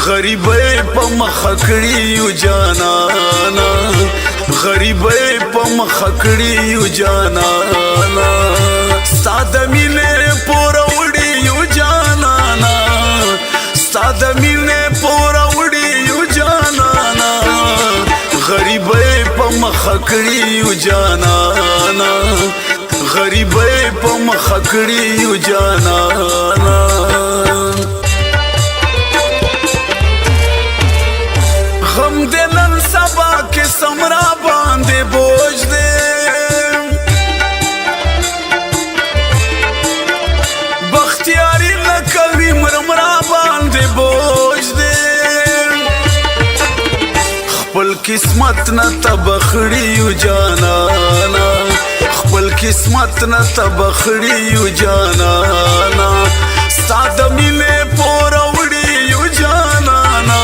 غریبۍ په مخه کړي یو جانانا غریبۍ په مخه کړي یو جانانا ستا د مینې پوره وړي یو جانانا ستا د مینې پوره وړي یو جانانا غریبۍ په مخه کړي یو جانانا غریبۍ په مخه کړي یو جانانا غم دې نن سبا کې سمرا باندې بوج دې بختیاري نه کوي مرمرا باندې بوج دې خپل قسمت نه تبخړي یو جانانا خپل قسمت نه تبخړي یو جانانا ستا د مینې پوره وړي یو جانانا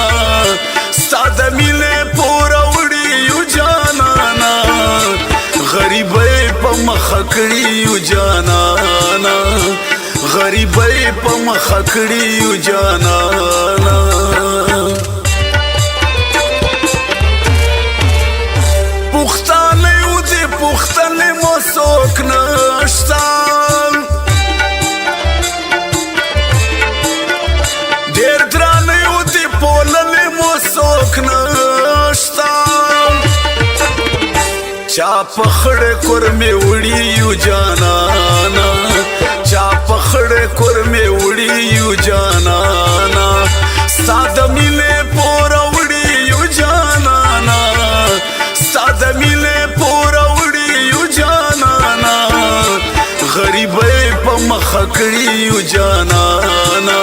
ستا د مینې پوره وړي یو جانانا غریبۍ په مخه کړي یو جانانا غریبۍ په مخه کړي یو جانانا پښتانه یو دې پښتنې مو څوک نشته ډېر درانه یو دې پولنې مو څوک نشته چا په خړې کور مې وړي یو جانانا چا په خړې کور مې وړي یو جانانا ستا د مینې پوره وړي یو جانانا ستا د مینې پوره وړي یو جانانا غریبۍ په مخه کړي یو جانانا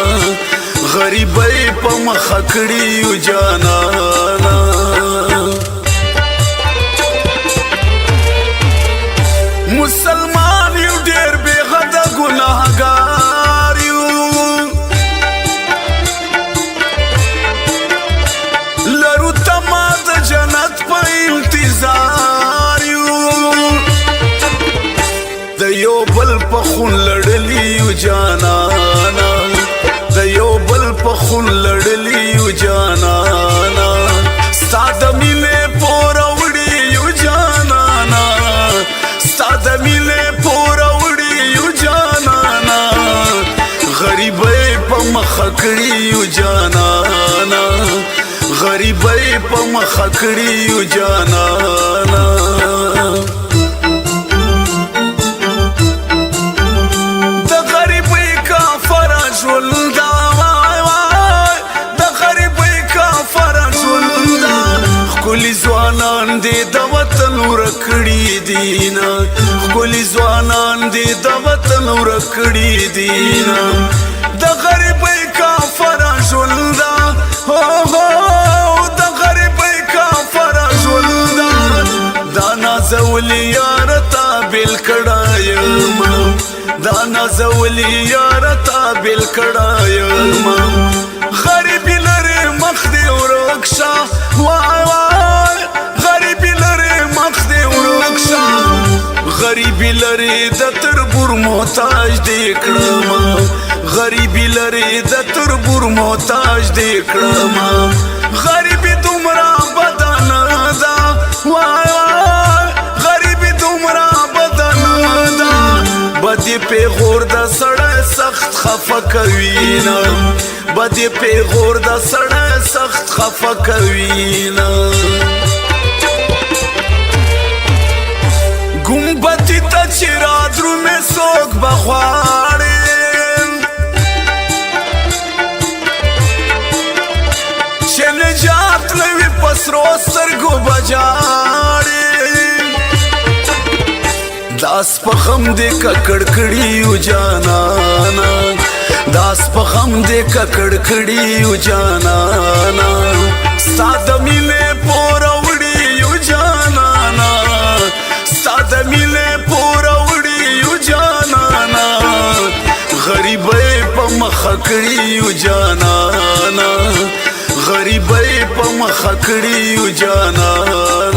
غریبۍ په مخه کړي یو جانانا مسلمان یو ډېر بې حده ګناهګار یو لرو تما د جنت په انتظار یو د یو بل په خون لړلی یو جانانا د یو بل په خون لړلی یو جانانا ستا د مینې پوره وړي یو جانانا ستا د مینې پوره وړي یو جانانا غریبۍ په مخه کړي یو جانانا غریبۍ په مخه کړي یو جانانا د غریبۍ کافره ژوند ښکلي ځوانان دې د وطن ورک کړي دينا ښکلي ځوانان دې د وطن ورک کړي دينا د غریبۍ کافره ژونده د غریبۍ کافره ژونده دا نازولي یاره تا بېل کړی یم دا نازولي یاره تا بېل کړی یم غریبي لرې مخ دې ورک شه وای وای غریبی لري مخ دې ورک شه غریبی لري د تربور محتاج دې کړم غریبی لري د تربور محتاج دې کړم غریبی دومره بد نه ده وای وای غریبی دومره بد نه ده بدې پیغور د سړی سخت خفه کوي نه بدې پیغور د سړی سخت خفه کوي نه ګمبتې ته چې رادرومې څوک به غواړي چې نجات نه وي په سرو سترګو به جاړي داس په غم دې ککړ کړي یو جانانا داس په غم دې ککړ کړي یو جانانا ستا د مینې پوره وړي یو جانانا ستا د مینې پوره وړي یو جانانا غریبۍ په مخه کړي یو جانانا غریبۍ په مخه کړي یو جانانا